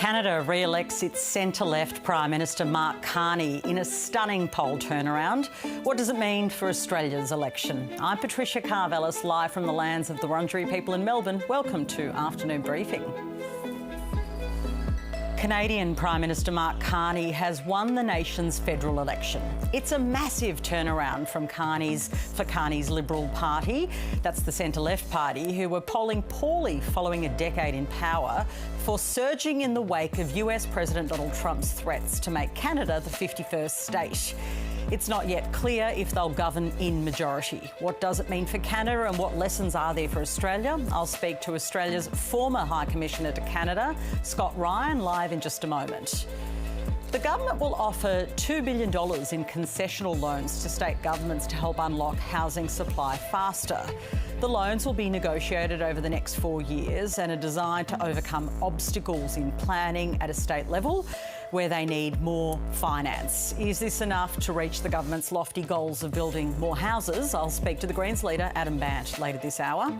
Canada re-elects its centre-left Prime Minister Mark Carney in a stunning poll turnaround. What does it mean for Australia's election? I'm Patria Karvelas, live from the lands of the Wurundjeri people in Melbourne. Welcome to Afternoon Briefing. Canadian Prime Minister Mark Carney has won the nation's federal election. It's a massive turnaround for Carney's Liberal Party. That's the centre-left party, who were polling poorly following a decade in power, for surging in the wake of US President Donald Trump's threats to make Canada the 51st state. It's not yet clear if they'll govern in majority. What does it mean for Canada and what lessons are there for Australia? I'll speak to Australia's former High Commissioner to Canada, Scott Ryan, live in just a moment. The government will offer $2 billion in concessional loans to state governments to help unlock housing supply faster. The loans will be negotiated over the next 4 years and are designed to overcome obstacles in planning at a state level where they need more finance. Is this enough to reach the government's lofty goals of building more houses? I'll speak to the Greens leader, Bandt, later this hour.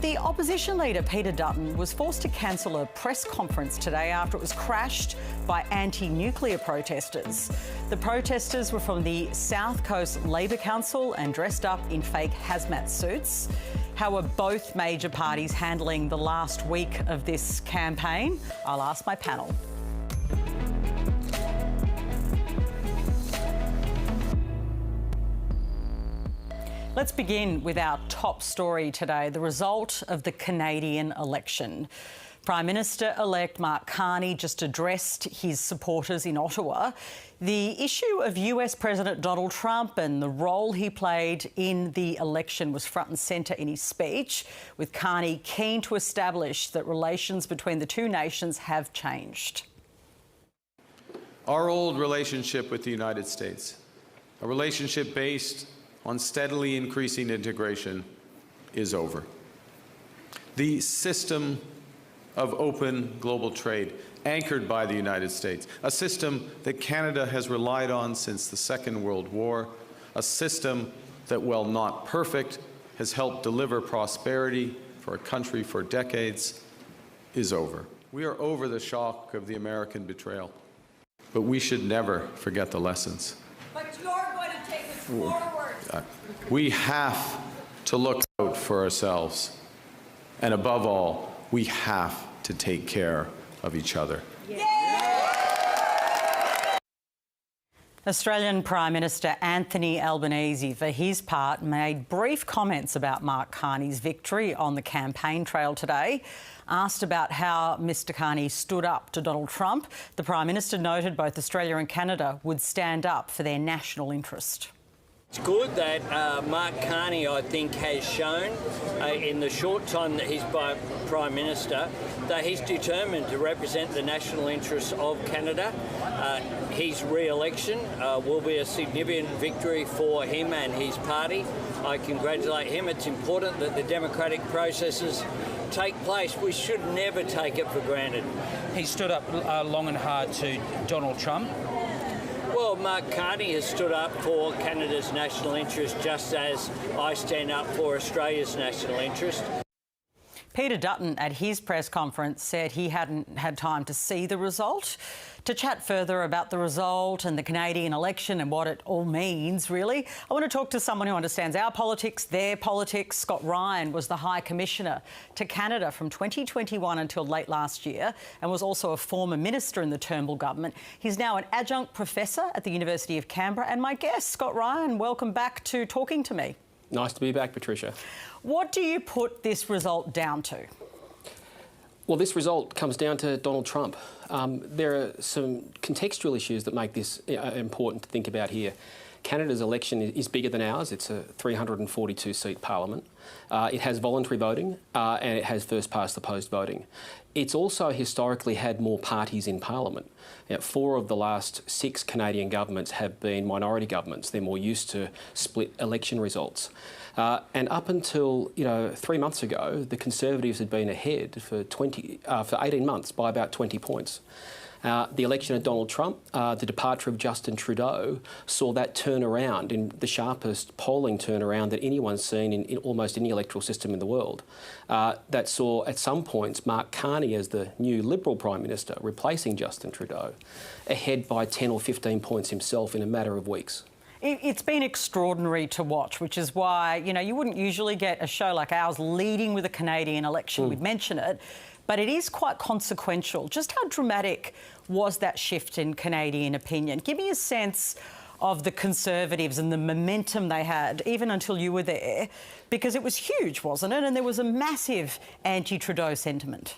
The opposition leader, Peter Dutton, was forced to cancel a press conference today after it was crashed by anti-nuclear protesters. The protesters were from the South Coast Labor Council and dressed up in fake hazmat suits. How are both major parties handling the last week of this campaign? I'll ask my panel. Let's begin with our top story today, the result of the Canadian election. Prime Minister-elect Mark Carney just addressed his supporters in Ottawa. The issue of US President Donald Trump and the role he played in the election was front and centre in his speech, with Carney keen to establish that relations between the two nations have changed. Our old relationship with the United States, a relationship based on steadily increasing integration, is over. The system of open global trade, anchored by the United States, a system that Canada has relied on since the Second World War, a system that, while not perfect, has helped deliver prosperity for a country for decades, is over. We are over the shock of the American betrayal, but we should never forget the lessons. But you're going to take us forward. We have to look out for ourselves, and above all, we have to take care of each other. Australian Prime Minister Anthony Albanese, for his part, made brief comments about Mark Carney's victory on the campaign trail today. Asked about how Mr Carney stood up to Donald Trump, the Prime Minister noted both Australia and Canada would stand up for their national interest. It's good that Mark Carney, I think, has shown in the short time that he's Prime Minister that he's determined to represent the national interests of Canada. His re-election will be a significant victory for him and his party. I congratulate him. It's important that the democratic processes take place. We should never take it for granted. He stood up long and hard to Donald Trump. Well, Mark Carney has stood up for Canada's national interest, just as I stand up for Australia's national interest. Peter Dutton, at his press conference, said he hadn't had time to see the result. To chat further about the result and the Canadian election and what it all means, really, I want to talk to someone who understands our politics, their politics. Scott Ryan was the High Commissioner to Canada from 2021 until late last year and was also a former minister in the Turnbull government. He's now an adjunct professor at the University of Canberra and my guest. Scott Ryan, welcome back to Talking to Me. Nice to be back, Patricia. What do you put this result down to? Well, this result comes down to Donald Trump. There are some contextual issues that make this important to think about here. Canada's election is bigger than ours. It's a 342-seat parliament. It has voluntary voting and it has first-past-the-post voting. It's also historically had more parties in parliament. 4 of the last 6 Canadian governments have been minority governments. They're more used to split election results. And up until 3 months ago, the Conservatives had been ahead for 18 months by about 20 points. The election of Donald Trump, the departure of Justin Trudeau, saw that turn around in the sharpest polling turnaround that anyone's seen in almost any electoral system in the world. That saw, at some points, Mark Carney as the new Liberal Prime Minister, replacing Justin Trudeau, ahead by 10 or 15 points himself in a matter of weeks. It's been extraordinary to watch, which is why, you know, you wouldn't usually get a show like ours leading with a Canadian election. We'd mention it, but it is quite consequential. Just how dramatic was that shift in Canadian opinion? Give me a sense of the Conservatives and the momentum they had, even until you were there, because it was huge, wasn't it? And there was a massive anti-Trudeau sentiment.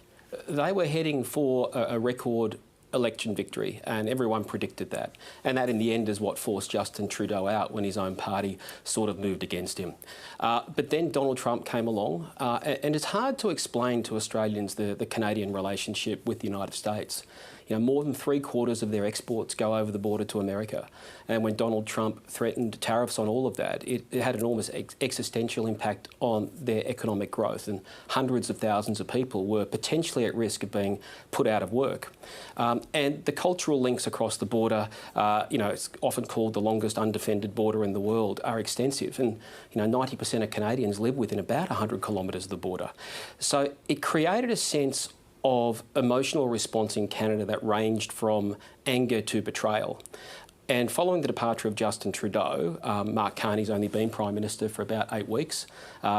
They were heading for a record election victory, and everyone predicted that. And that, in the end, is what forced Justin Trudeau out when his own party sort of moved against him. But then Donald Trump came along, and it's hard to explain to Australians the Canadian relationship with the United States. You know, more than 3/4 of their exports go over the border to America. And when Donald Trump threatened tariffs on all of that, it had an almost existential impact on their economic growth. And hundreds of thousands of people were potentially at risk of being put out of work. And the cultural links across the border, you know, it's often called the longest undefended border in the world, are extensive. And, you know, 90% of Canadians live within about 100 kilometres of the border. So it created a sense of emotional response in Canada that ranged from anger to betrayal. And following the departure of Justin Trudeau, Mark Carney's only been Prime Minister for about 8 weeks.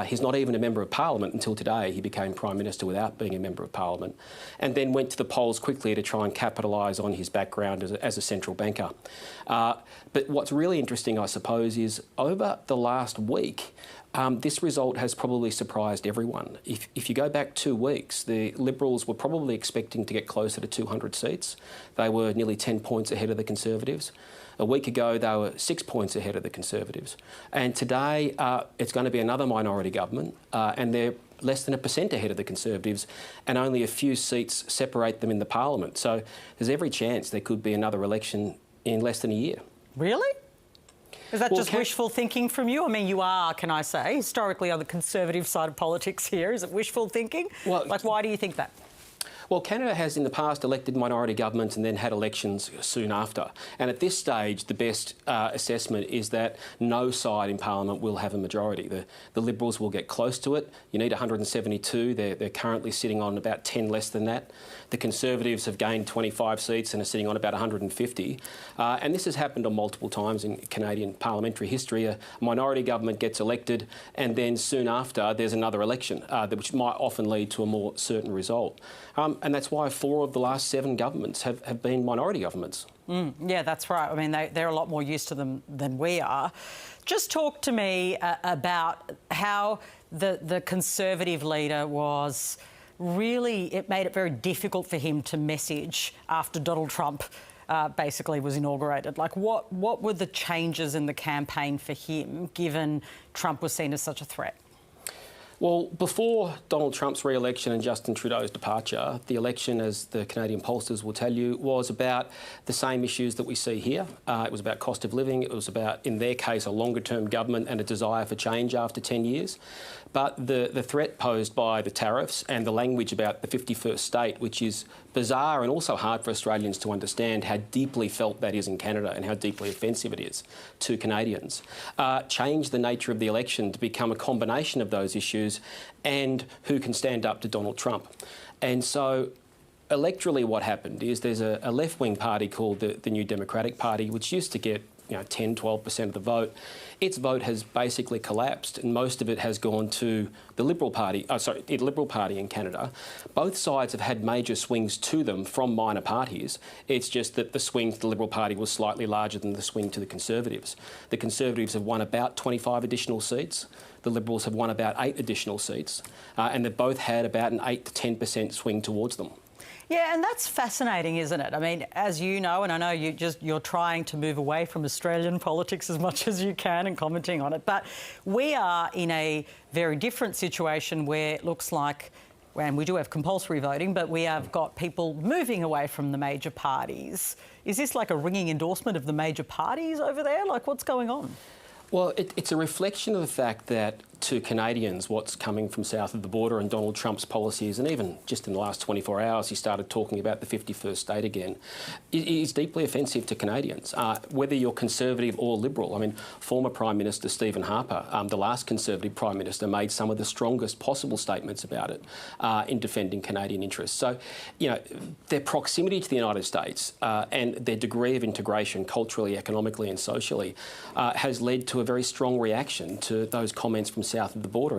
He's not even a Member of Parliament until today. He became Prime Minister without being a Member of Parliament, and then went to the polls quickly to try and capitalise on his background as a central banker. But what's really interesting, I suppose, is over the last week, this result has probably surprised everyone. If you go back 2 weeks, the Liberals were probably expecting to get closer to 200 seats. They were nearly 10 points ahead of the Conservatives. A week ago, they were 6 points ahead of the Conservatives. And today, it's going to be another minority government, and they're less than 1% ahead of the Conservatives, and only a few seats separate them in the Parliament. So there's every chance there could be another election in less than a year. Really? Is that just wishful thinking from you? I mean, you are, can I say, historically on the Conservative side of politics here. Is it wishful thinking? Well, like, why do you think that? Well, Canada has in the past elected minority governments and then had elections soon after. And at this stage, the best assessment is that no side in Parliament will have a majority. The Liberals will get close to it. You need 172. They're currently sitting on about 10 less than that. The Conservatives have gained 25 seats and are sitting on about 150. And this has happened on multiple times in Canadian parliamentary history. A minority government gets elected, and then soon after there's another election, which might often lead to a more certain result. And that's why 4 of the last 7 governments have been minority governments. Yeah, that's right. I mean, they're a lot more used to them than we are. Just talk to me about how the Conservative leader was really... It made it very difficult for him to message after Donald Trump basically was inaugurated. Like, what were the changes in the campaign for him, given Trump was seen as such a threat? Well, before Donald Trump's re-election and Justin Trudeau's departure, the election, as the Canadian pollsters will tell you, was about the same issues that we see here. It was about cost of living. It was about, in their case, a longer-term government and a desire for change after 10 years. But the threat posed by the tariffs and the language about the 51st state, which is bizarre and also hard for Australians to understand how deeply felt that is in Canada and how deeply offensive it is to Canadians, changed the nature of the election to become a combination of those issues and who can stand up to Donald Trump. And so electorally what happened is there's a left-wing party called the New Democratic Party, which used to get 10, 12% of the vote. Its vote has basically collapsed, and most of it has gone to the Liberal Party, the Liberal Party in Canada. Both sides have had major swings to them from minor parties. It's just that the swing to the Liberal Party was slightly larger than the swing to the Conservatives. The Conservatives have won about 25 additional seats. The Liberals have won about 8 additional seats, and they've both had about an 8 to 10% swing towards them. Yeah, and that's fascinating, isn't it? I mean, as you know, and I know you're trying to move away from Australian politics as much as you can and commenting on it, but we are in a very different situation where it looks like, and we do have compulsory voting, but we have got people moving away from the major parties. Is this like a ringing endorsement of the major parties over there? Like, what's going on? Well, it's a reflection of the fact that to Canadians what's coming from south of the border and Donald Trump's policies, and even just in the last 24 hours he started talking about the 51st state again, is deeply offensive to Canadians, whether you're Conservative or Liberal. I mean, former Prime Minister Stephen Harper, the last Conservative Prime Minister, made some of the strongest possible statements about it in defending Canadian interests. So, you know, their proximity to the United States and their degree of integration culturally, economically and socially has led to a very strong reaction to those comments from south of the border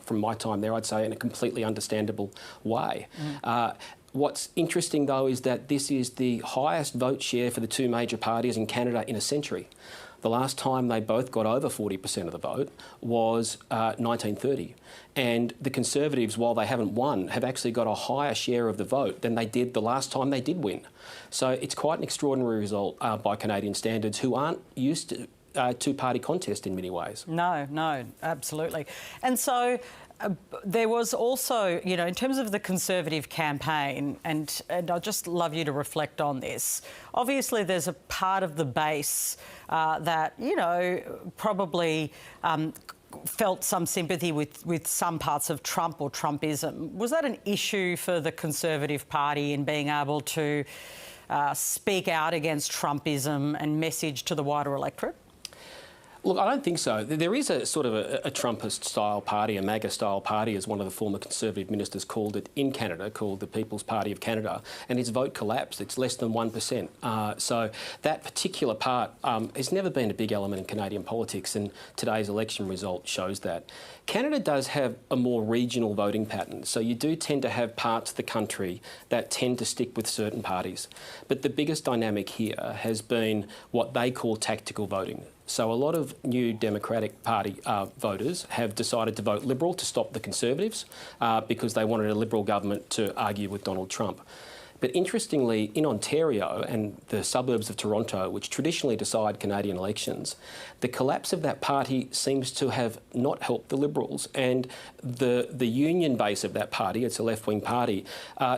from my time there, I'd say, in a completely understandable way. What's interesting, though, is that this is the highest vote share for the two major parties in Canada in a century. The last time they both got over 40% of the vote was 1930. And the Conservatives, while they haven't won, have actually got a higher share of the vote than they did the last time they did win. So it's quite an extraordinary result by Canadian standards, who aren't used to two-party contest in many ways. No, absolutely. And so there was also, you know, in terms of the Conservative campaign, and I'd just love you to reflect on this. Obviously, there's a part of the base that, you know, probably felt some sympathy with some parts of Trump or Trumpism. Was that an issue for the Conservative Party in being able to speak out against Trumpism and message to the wider electorate? Look, I don't think so. There is a sort of a Trumpist-style party, a MAGA-style party, as one of the former Conservative ministers called it in Canada, called the People's Party of Canada, and its vote collapsed. It's less than 1%. So that particular part has never been a big element in Canadian politics, and today's election result shows that. Canada does have a more regional voting pattern, so you do tend to have parts of the country that tend to stick with certain parties. But the biggest dynamic here has been what they call tactical voting. So a lot of new Democratic Party voters have decided to vote Liberal to stop the Conservatives because they wanted a Liberal government to argue with Donald Trump. But interestingly, in Ontario and the suburbs of Toronto, which traditionally decide Canadian elections, the collapse of that party seems to have not helped the Liberals. And the union base of that party, it's a left-wing party,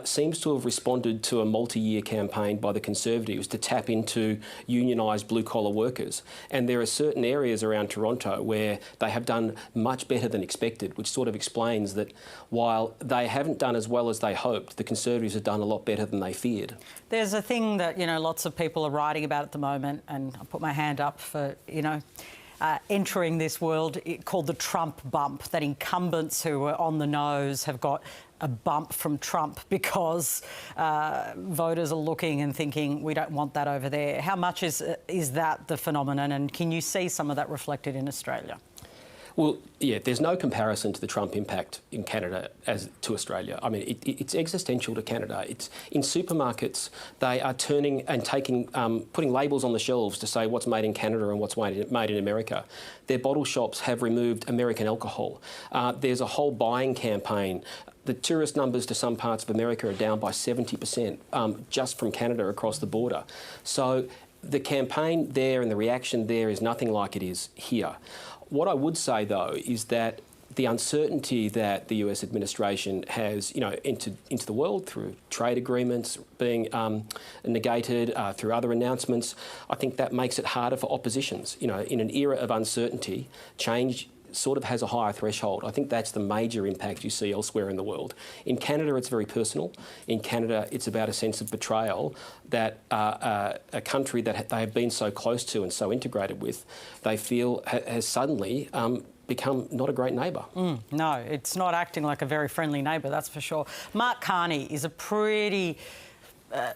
seems to have responded to a multi-year campaign by the Conservatives to tap into unionised blue-collar workers. And there are certain areas around Toronto where they have done much better than expected, which sort of explains that while they haven't done as well as they hoped, the Conservatives have done a lot better than they feared. There's a thing that, you know, lots of people are writing about at the moment, and I put my hand up for, you know, entering this world, called the Trump bump, that incumbents who were on the nose have got a bump from Trump because voters are looking and thinking, we don't want that over there. How much is that the phenomenon, and can you see some of that reflected in Australia? Well, yeah, there's no comparison to the Trump impact in Canada as to Australia. I mean, it's existential to Canada. It's in supermarkets, they are turning and taking, putting labels on the shelves to say what's made in Canada and what's made in America. Their bottle shops have removed American alcohol. There's a whole buying campaign. The tourist numbers to some parts of America are down by 70% just from Canada across the border. So the campaign there and the reaction there is nothing like it is here. What I would say, though, is that the uncertainty that the US administration has, you know, entered into the world through trade agreements being negated, through other announcements, I think that makes it harder for oppositions. You know, in an era of uncertainty, change sort of has a higher threshold. I think that's the major impact you see elsewhere in the world. In Canada, it's very personal. In Canada, it's about a sense of betrayal that a country that they have been so close to and so integrated with, they feel has suddenly become not a great neighbour. No, it's not acting like a very friendly neighbour, that's for sure. Mark Carney is a pretty,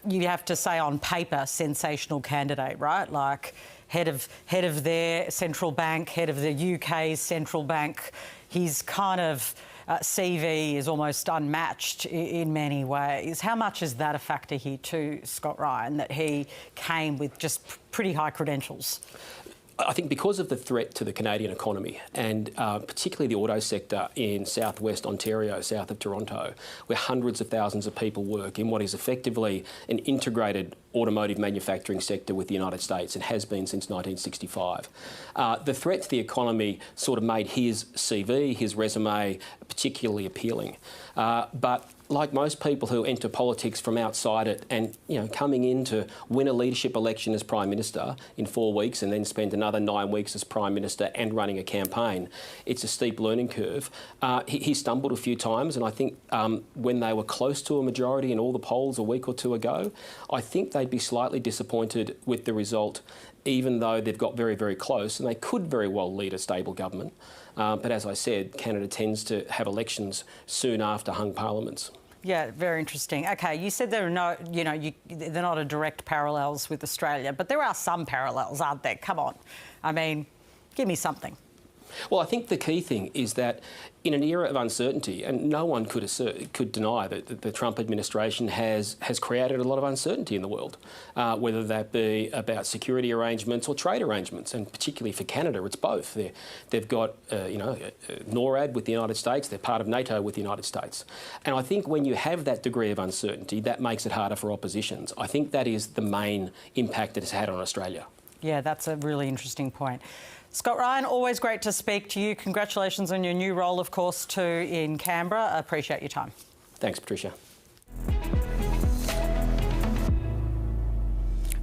you have to say on paper, sensational candidate, right? Like, head of their central bank, head of the UK's central bank. His kind of CV is almost unmatched in many ways. How much is that a factor here too, Scott Ryan, that he came with just pretty high credentials? I think because of the threat to the Canadian economy and particularly the auto sector in southwest Ontario, south of Toronto, where hundreds of thousands of people work in what is effectively an integrated automotive manufacturing sector with the United States and has been since 1965. The threat to the economy sort of made his CV, his resume, particularly appealing. But like most people who enter politics from outside it and, coming in to win a leadership election as Prime Minister in 4 weeks and then spend another 9 weeks as Prime Minister and running a campaign, it's a steep learning curve. He stumbled a few times, and I think when they were close to a majority in all the polls a week or two ago, I think they'd be slightly disappointed with the result, even though they've got very, very close, and they could very well lead a stable government. But as I said, Canada tends to have elections soon after hung parliaments. Yeah, very interesting. OK, you said there are no, they're not a direct parallels with Australia, but there are some parallels, aren't there? Come on. I mean, give me something. Well, I think the key thing is that in an era of uncertainty, and no one could deny that the Trump administration has created a lot of uncertainty in the world, whether that be about security arrangements or trade arrangements, and particularly for Canada, it's both. They've got, NORAD with the United States, they're part of NATO with the United States. And I think when you have that degree of uncertainty, that makes it harder for oppositions. I think that is the main impact that it's had on Australia. Yeah, that's a really interesting point. Scott Ryan, always great to speak to you. Congratulations on your new role, of course, too, in Canberra. I appreciate your time. Thanks, Patricia.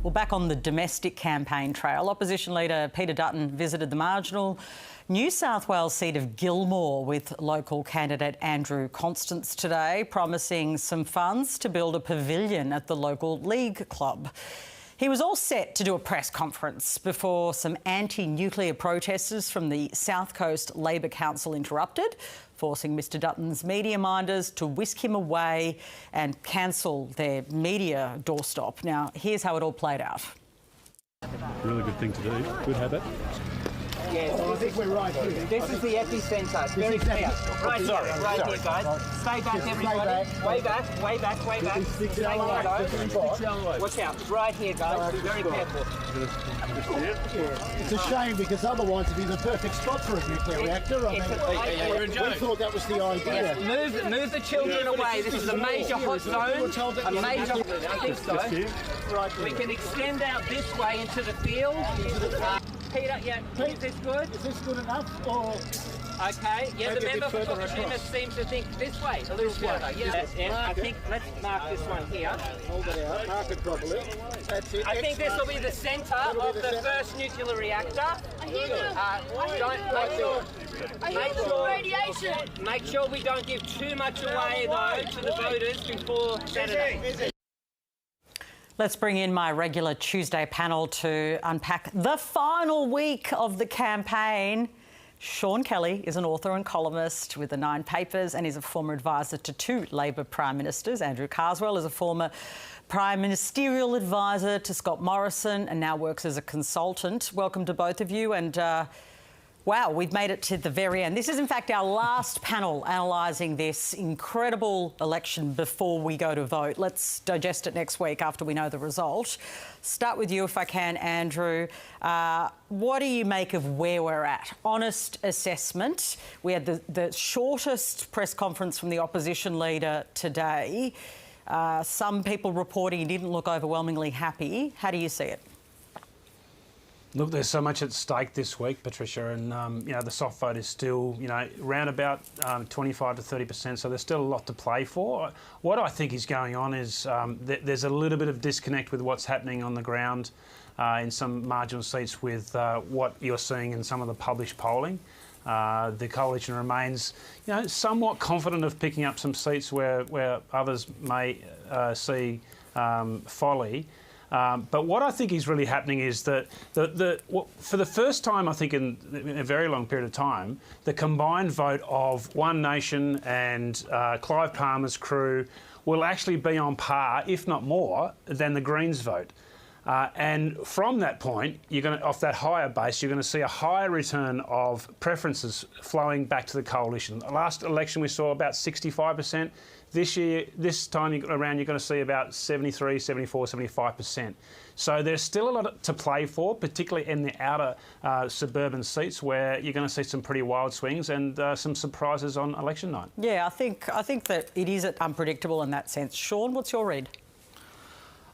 Well, back on the domestic campaign trail, opposition leader Peter Dutton visited the marginal New South Wales seat of Gilmore with local candidate Andrew Constance today, promising some funds to build a pavilion at the local league club. He was all set to do a press conference before some anti-nuclear protesters from the South Coast Labor Council interrupted, forcing Mr Dutton's media minders to whisk him away and cancel their media doorstop. Now, here's how it all played out. Really good thing to do. Good habit. Yes, I think we're right here. This is the epicentre. It's very clear. Right here, guys. Stay back, everybody. Way back, way back, way back. Stay low. Watch out. Right here, guys. Be very careful. It's a shame because otherwise it'd be the perfect spot for a nuclear reactor. I mean, we thought that was the idea. Yes, move the children away. This is a major hot zone. A major. I think so. We can extend out this way into the field. Peter, yeah, is this good? Is this good enough? Or okay, yeah, the member for Fukushima seems to think this way, a little further. Yeah, I think let's mark this one here. Hold it out, mark it properly. That's it. I think this will be the centre of the first nuclear reactor. Make sure we don't give too much away though to the voters before Saturday. Let's bring in my regular Tuesday panel to unpack the final week of the campaign. Sean Kelly is an author and columnist with the 9 papers and is a former advisor to 2 Labor Prime Ministers. Andrew Carswell is a former Prime Ministerial advisor to Scott Morrison and now works as a consultant. Welcome to both of you. And wow, we've made it to the very end. This is, in fact, our last panel analysing this incredible election before we go to vote. Let's digest it next week after we know the result. Start with you, if I can, Andrew. What do you make of where we're at? Honest assessment. We had the shortest press conference from the opposition leader today. Some people reporting he didn't look overwhelmingly happy. How do you see it? Look, there's so much at stake this week, Patricia, and the soft vote is still, around about 25 to 30%, so there's still a lot to play for. What I think is going on is there's a little bit of disconnect with what's happening on the ground in some marginal seats with what you're seeing in some of the published polling. The coalition remains, somewhat confident of picking up some seats where others may see folly. But what I think is really happening is that for the first time, I think in a very long period of time, the combined vote of One Nation and Clive Palmer's crew will actually be on par, if not more, than the Greens vote. And from that point, off that higher base, you're going to see a higher return of preferences flowing back to the coalition. The last election we saw about 65%. This time around, you're going to see about 73, 74, 75%. So there's still a lot to play for, particularly in the outer suburban seats where you're going to see some pretty wild swings and some surprises on election night. Yeah, I think that it is unpredictable in that sense. Sean, what's your read?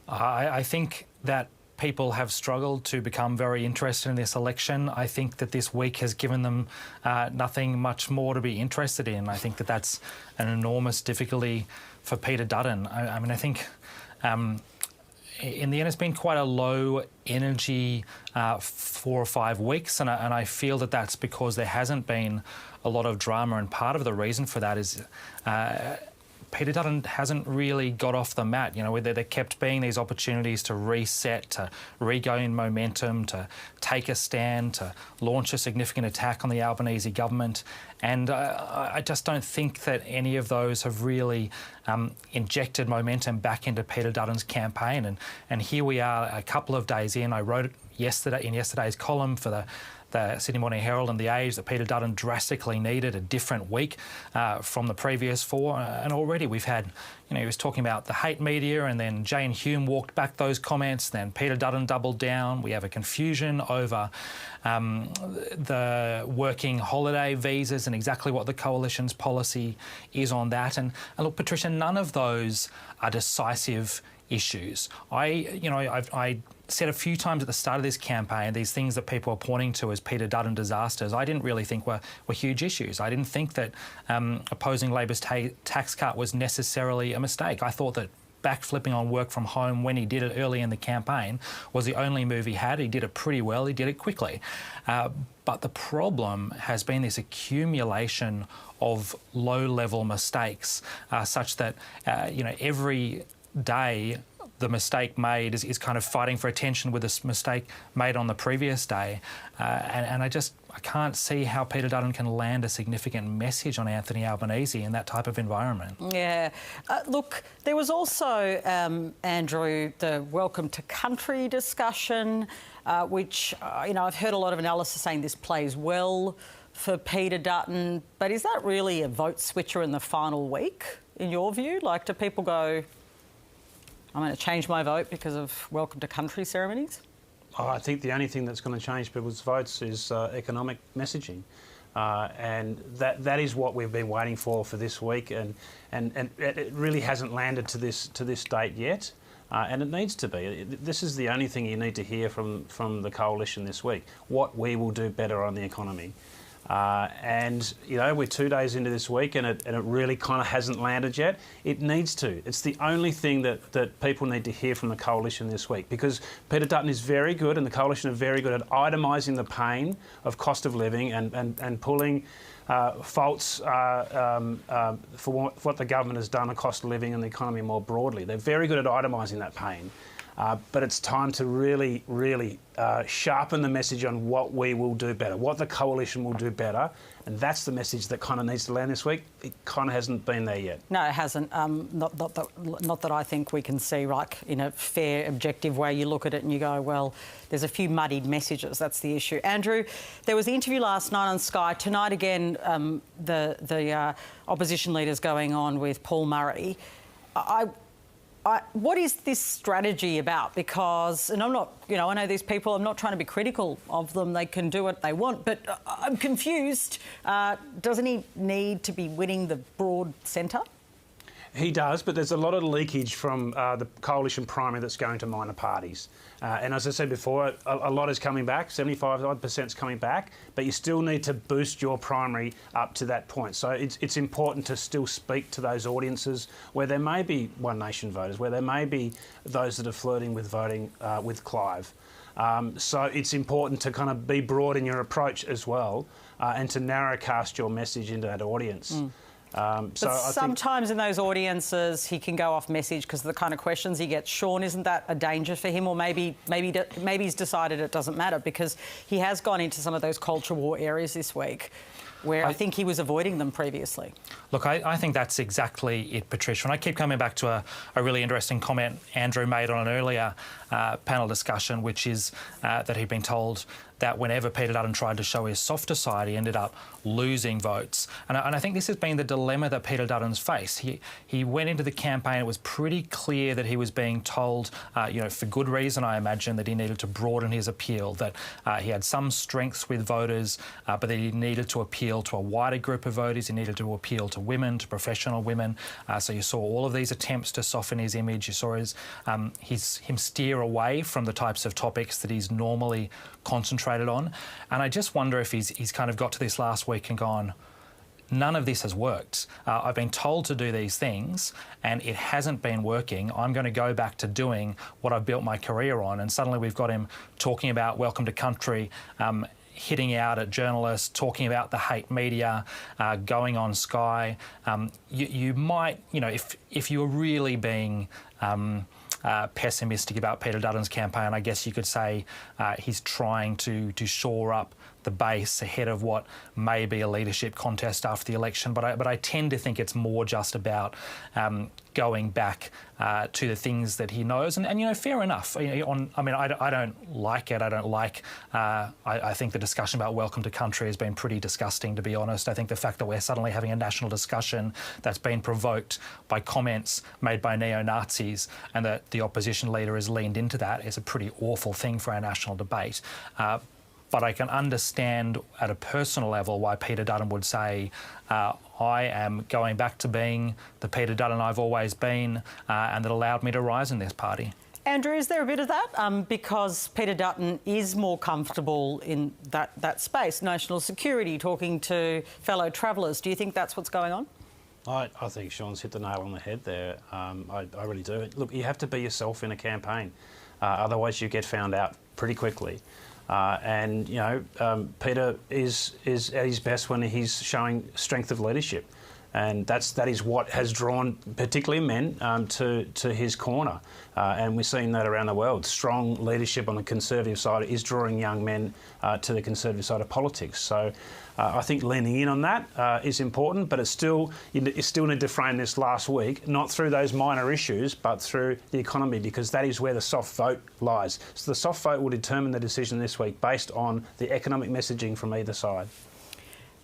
I think that people have struggled to become very interested in this election. I think that this week has given them nothing much more to be interested in. I think that that's an enormous difficulty for Peter Dutton. I mean, I think in the end it's been quite a low energy 4 or 5 weeks, and I feel that that's because there hasn't been a lot of drama, and part of the reason for that is Peter Dutton hasn't really got off the mat. You know, there kept being these opportunities to reset, to regain momentum, to take a stand, to launch a significant attack on the Albanese government. And I just don't think that any of those have really injected momentum back into Peter Dutton's campaign. And here we are a couple of days in. I wrote yesterday in yesterday's column for the Sydney Morning Herald and The Age that Peter Dutton drastically needed a different week from the previous 4. And already we've had, you know, he was talking about the hate media, and then Jane Hume walked back those comments, then Peter Dutton doubled down. We have a confusion over the working holiday visas and exactly what the Coalition's policy is on that. And look, Patricia, none of those are decisive issues. I said a few times at the start of this campaign, these things that people are pointing to as Peter Dutton disasters, I didn't really think were huge issues. I didn't think that opposing Labor's tax cut was necessarily a mistake. I thought that backflipping on work from home when he did it early in the campaign was the only move he had. He did it pretty well. He did it quickly. But the problem has been this accumulation of low-level mistakes, such that, every day the mistake made is kind of fighting for attention with this mistake made on the previous day. And I can't see how Peter Dutton can land a significant message on Anthony Albanese in that type of environment. Yeah. Look, there was also, Andrew, the Welcome to Country discussion, which, I've heard a lot of analysis saying this plays well for Peter Dutton. But is that really a vote switcher in the final week, in your view? Like, do people go, I'm going to change my vote because of Welcome to Country ceremonies? I think the only thing that's going to change people's votes is economic messaging. And that is what we've been waiting for this week, and it really hasn't landed to this date yet, and it needs to be. This is the only thing you need to hear from the Coalition this week, what we will do better on the economy. And, we're 2 days into this week and it really kind of hasn't landed yet. It needs to. It's the only thing that people need to hear from the Coalition this week, because Peter Dutton is very good and the Coalition are very good at itemising the pain of cost of living and pulling faults for what the government has done on cost of living and the economy more broadly. They're very good at itemising that pain. But it's time to really, really sharpen the message on what we will do better, what the Coalition will do better, and that's the message that kind of needs to land this week. It kind of hasn't been there yet. No, it hasn't. Not that I think we can see, like, in a fair, objective way. You look at it and you go, well, there's a few muddied messages. That's the issue. Andrew, there was the interview last night on Sky. Tonight again, the opposition leaders going on with Paul Murray. What is this strategy about? Because, and I'm not, I know these people, I'm not trying to be critical of them, they can do what they want, but I'm confused. Doesn't he need to be winning the broad centre? He does, but there's a lot of leakage from the Coalition primary that's going to minor parties. And as I said before, a lot is coming back, 75% is coming back, but you still need to boost your primary up to that point. So it's important to still speak to those audiences where there may be One Nation voters, where there may be those that are flirting with voting with Clive. So it's important to kind of be broad in your approach as well, and to narrow cast your message into that audience. But sometimes in those audiences he can go off message because of the kind of questions he gets. Sean, isn't that a danger for him? Or maybe he's decided it doesn't matter, because he has gone into some of those culture war areas this week where I think he was avoiding them previously. Look, I think that's exactly it, Patricia. And I keep coming back to a really interesting comment Andrew made on an earlier panel discussion, which is that he'd been told that whenever Peter Dutton tried to show his softer side, he ended up losing votes. And I think this has been the dilemma that Peter Dutton's faced. He went into the campaign, it was pretty clear that he was being told, for good reason, I imagine, that he needed to broaden his appeal, that he had some strengths with voters, but that he needed to appeal to a wider group of voters. He needed to appeal to women, to professional women. So you saw all of these attempts to soften his image. You saw him steer away from the types of topics that he's normally concentrated on. And I just wonder if he's kind of got to this last week and gone, none of this has worked. I've been told to do these things and it hasn't been working. I'm going to go back to doing what I've built my career on. And suddenly we've got him talking about Welcome to Country, hitting out at journalists, talking about the hate media, going on Sky. You might, if you were really being pessimistic about Peter Dutton's campaign, I guess you could say he's trying to shore up the base ahead of what may be a leadership contest after the election. But I tend to think it's more just about going back to the things that he knows. And fair enough. I don't like it. I think the discussion about Welcome to Country has been pretty disgusting, to be honest. I think the fact that we're suddenly having a national discussion that's been provoked by comments made by neo-Nazis and that the opposition leader has leaned into that is a pretty awful thing for our national debate. But I can understand at a personal level why Peter Dutton would say, I am going back to being the Peter Dutton I've always been, and that allowed me to rise in this party. Andrew, is there a bit of that? Because Peter Dutton is more comfortable in that space, national security, talking to fellow travellers. Do you think that's what's going on? I think Sean's hit the nail on the head there. I really do. Look, you have to be yourself in a campaign. Otherwise you get found out pretty quickly. Peter is at his best when he's showing strength of leadership. And that is what has drawn particularly men to his corner. And we're seeing that around the world. Strong leadership on the Conservative side is drawing young men to the Conservative side of politics. So I think leaning in on that is important, but you still need to frame this last week, not through those minor issues, but through the economy, because that is where the soft vote lies. So the soft vote will determine the decision this week based on the economic messaging from either side.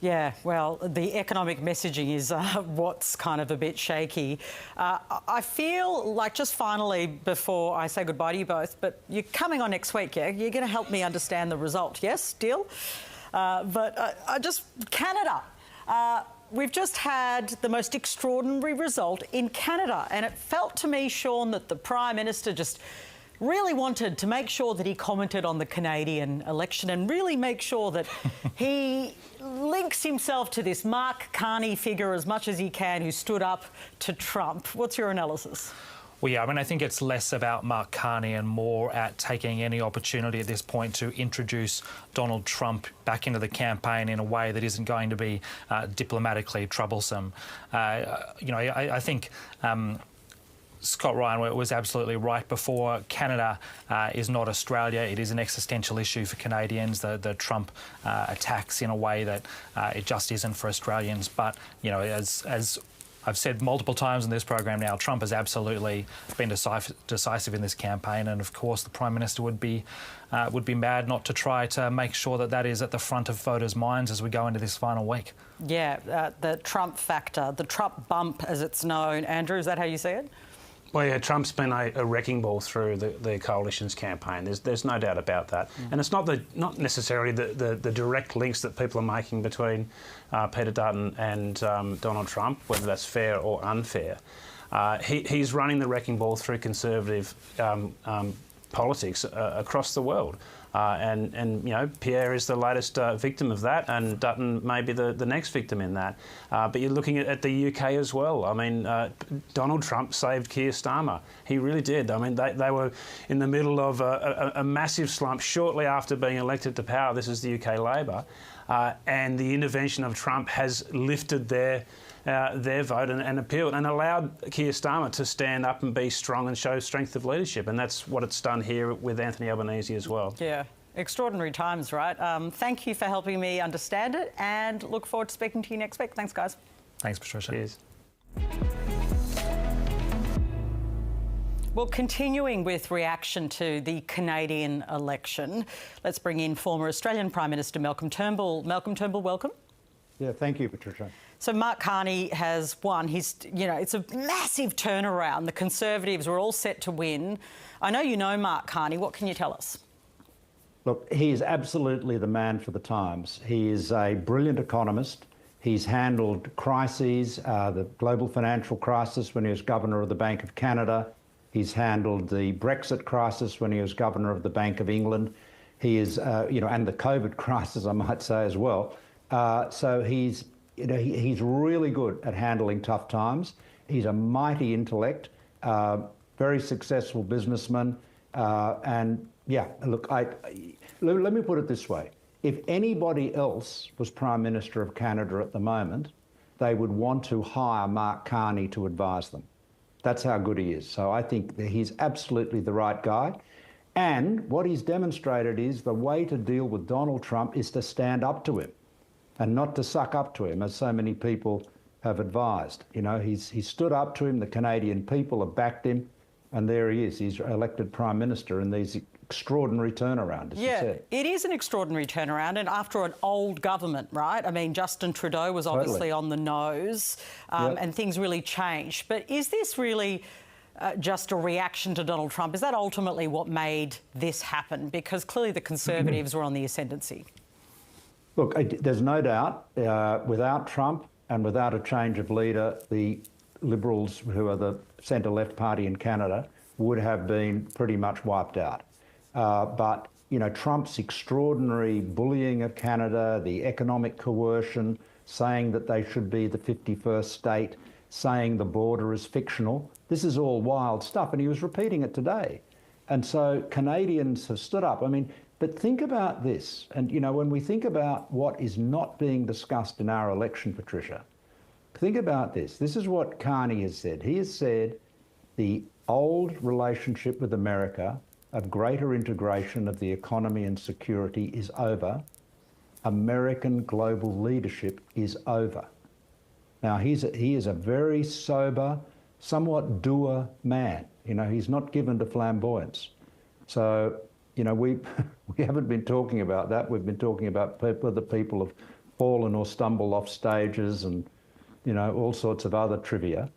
Yeah, well, the economic messaging is what's kind of a bit shaky. I feel like, just finally, before I say goodbye to you both, but you're coming on next week, yeah? You're going to help me understand the result, yes? Deal? Canada. We've just had the most extraordinary result in Canada, and it felt to me, Sean, that the Prime Minister just really wanted to make sure that he commented on the Canadian election and really make sure that he links himself to this Mark Carney figure as much as he can, who stood up to Trump. What's your analysis? Well, yeah, I think it's less about Mark Carney and more at taking any opportunity at this point to introduce Donald Trump back into the campaign in a way that isn't going to be diplomatically troublesome. I think Scott Ryan was absolutely right before. Canada is not Australia. It is an existential issue for Canadians. The Trump attacks in a way that it just isn't for Australians. But, as I've said multiple times in this program now, Trump has absolutely been decisive in this campaign, and of course the Prime Minister would be mad not to try to make sure that is at the front of voters' minds as we go into this final week. Yeah, the Trump factor, the Trump bump as it's known. Andrew, is that how you see it? Well, yeah, Trump's been a wrecking ball through the coalition's campaign. There's no doubt about that. And it's not necessarily the direct links that people are making between Peter Dutton and Donald Trump, whether that's fair or unfair. He's running the wrecking ball through Conservative politics across the world. Pierre is the latest victim of that, and Dutton may be the next victim in that. But you're looking at the UK as well. Donald Trump saved Keir Starmer. He really did. They were in the middle of a massive slump shortly after being elected to power. This is the UK Labor. And the intervention of Trump has lifted their vote and appealed and allowed Keir Starmer to stand up and be strong and show strength of leadership. And that's what it's done here with Anthony Albanese as well. Yeah, extraordinary times, right? Thank you for helping me understand it, and look forward to speaking to you next week. Thanks, guys. Thanks, Patricia. Cheers. Well, continuing with reaction to the Canadian election, let's bring in former Australian Prime Minister Malcolm Turnbull. Malcolm Turnbull, welcome. Yeah, thank you, Patricia. So Mark Carney has won. It's a massive turnaround. The Conservatives were all set to win. I know you know Mark Carney. What can you tell us? Look, he is absolutely the man for the times. He is a brilliant economist. He's handled crises, the global financial crisis when he was Governor of the Bank of Canada. He's handled the Brexit crisis when he was Governor of the Bank of England. He is, and the COVID crisis, I might say as well. So he's really good at handling tough times. He's a mighty intellect, very successful businessman, and yeah, look, let me put it this way. If anybody else was Prime Minister of Canada at the moment, they would want to hire Mark Carney to advise them. That's how good he is. So I think that he's absolutely the right guy. And what he's demonstrated is the way to deal with Donald Trump is to stand up to him and not to suck up to him, as so many people have advised. You know, he's stood up to him. The Canadian people have backed him. And there he is. He's elected Prime Minister in these extraordinary turnaround, as you said. It is an extraordinary turnaround, and after an old government, right? I mean, Justin Trudeau was obviously on the nose, and things really changed. But is this really just a reaction to Donald Trump? Is that ultimately what made this happen? Because clearly the Conservatives were on the ascendancy. Look, there's no doubt, without Trump and without a change of leader, the Liberals, who are the centre-left party in Canada, would have been pretty much wiped out. But, you know, Trump's extraordinary bullying of Canada, the economic coercion, saying that they should be the 51st state, saying the border is fictional, this is all wild stuff. And he was repeating it today. And so Canadians have stood up. I mean, but think about this. And, you know, when we think about what is not being discussed in our election, Patricia, think about this. This is what Carney has said. He has said the old relationship with America of greater integration of the economy and security is over. American global leadership is over. Now, he is a very sober, somewhat dour man. You know, he's not given to flamboyance. So, you know, we haven't been talking about that. We've been talking about whether people have fallen or stumbled off stages and, you know, all sorts of other trivia.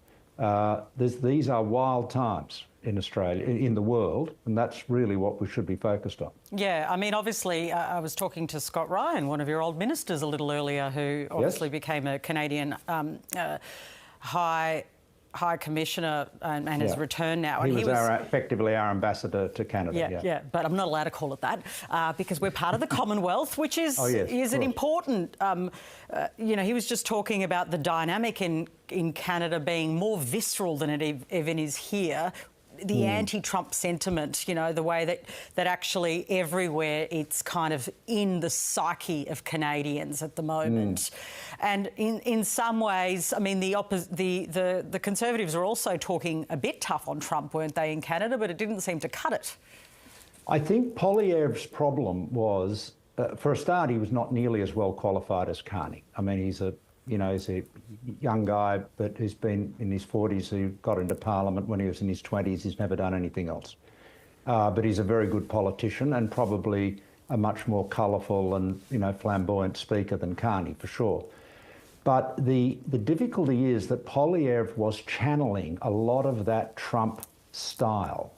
These are wild times in Australia, in the world, and that's really what we should be focused on. Yeah, I mean, obviously, I was talking to Scott Ryan, one of your old ministers, a little earlier, who obviously became a Canadian High Commissioner and has returned now. He was effectively our ambassador to Canada. Yeah, but I'm not allowed to call it that because we're part of the Commonwealth, which is an important. You know, he was just talking about the dynamic in Canada being more visceral than it even is here. The anti-Trump sentiment, you know, the way that actually everywhere it's kind of in the psyche of Canadians at the moment. And in some ways, I mean, the Conservatives are also talking a bit tough on Trump, weren't they, in Canada? But it didn't seem to cut it. I think Poilievre's problem was, for a start, he was not nearly as well qualified as Carney. I mean, he's a young guy, but who's been in his 40s, who got into Parliament when he was in his 20s. He's never done anything else. But he's a very good politician and probably a much more colourful and, you know, flamboyant speaker than Carney, for sure. But the difficulty is that Poilievre was channeling a lot of that Trump style,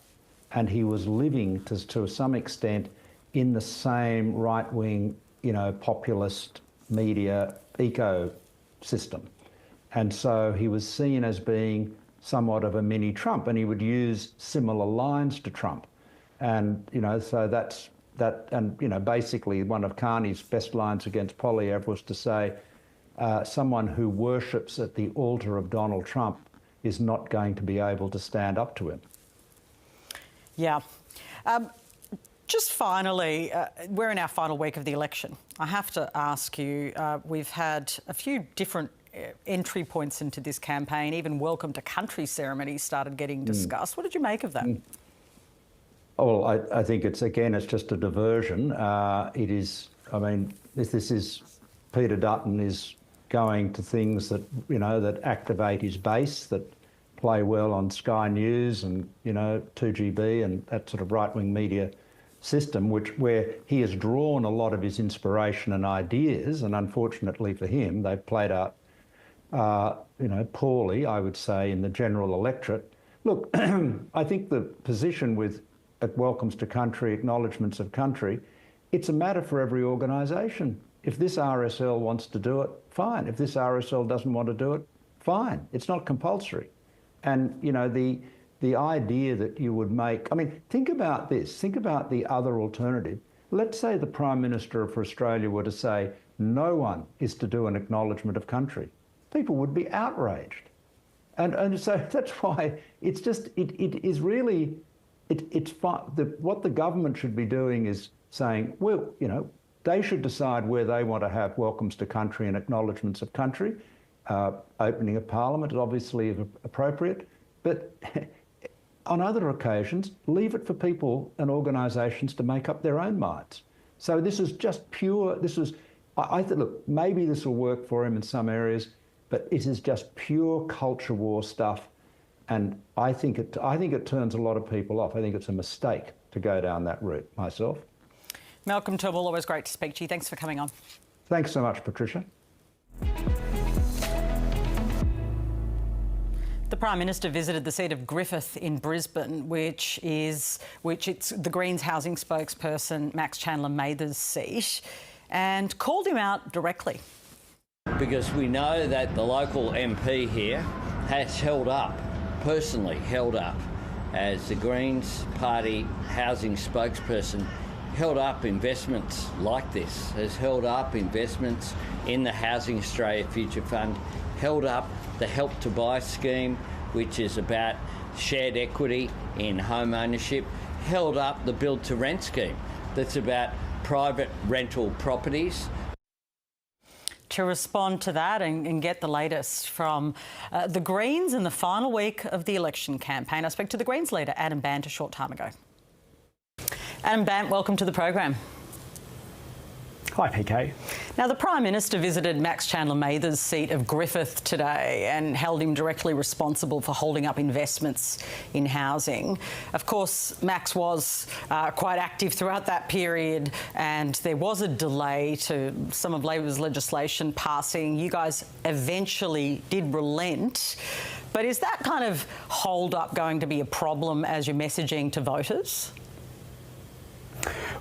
and he was living to some extent in the same right-wing, you know, populist media ecosystem. And so he was seen as being somewhat of a mini Trump, and he would use similar lines to Trump. And, you know, so that's that. And, you know, basically one of Carney's best lines against Poilievre was to say, someone who worships at the altar of Donald Trump is not going to be able to stand up to him. Yeah. Just finally, we're in our final week of the election. I have to ask you, we've had a few different entry points into this campaign. Even welcome to country ceremonies started getting discussed. What did you make of that? Well, I think it's just a diversion. It is, I mean, this is, Peter Dutton is going to things that, you know, that activate his base, that play well on Sky News and, 2GB and that sort of right-wing media system, where he has drawn a lot of his inspiration and ideas, and unfortunately for him, they've played out, poorly, I would say, in the general electorate. Look, I think the position with welcomes to country, acknowledgements of country, it's a matter for every organisation. If this RSL wants to do it, fine. If this RSL doesn't want to do it, fine. It's not compulsory. And, the idea that you would make... I mean, think about this. Think about the other alternative. Let's say the Prime Minister of Australia were to say, no one is to do an acknowledgement of country. People would be outraged. And so that's why it's just... It is really... what the government should be doing is saying, well, they should decide where they want to have welcomes to country and acknowledgements of country. Opening of Parliament is obviously appropriate, but on other occasions, leave it for people and organisations to make up their own minds. So this is just pure, I think, look, maybe this will work for him in some areas, but it is just pure culture war stuff. And I think it turns a lot of people off. I think it's a mistake to go down that route myself. Malcolm Turnbull, always great to speak to you. Thanks for coming on. Thanks so much, Patricia. The Prime Minister visited the seat of Griffith in Brisbane, which it's the Greens housing spokesperson Max Chandler-Mather's seat, and called him out directly. Because we know that the local MP here has personally held up, as the Greens Party housing spokesperson, held up investments like this, has held up investments in the Housing Australia Future Fund, held up the Help to Buy scheme, which is about shared equity in home ownership, held up the Build to Rent scheme that's about private rental properties. To respond to that and get the latest from the Greens in the final week of the election campaign, I spoke to the Greens leader, Adam Bandt, a short time ago. Adam Bandt, welcome to the program. Hi, PK. Now, the Prime Minister visited Max Chandler-Mather's seat of Griffith today and held him directly responsible for holding up investments in housing. Of course, Max was quite active throughout that period, and there was a delay to some of Labor's legislation passing. You guys eventually did relent. But is that kind of hold-up going to be a problem as you're messaging to voters?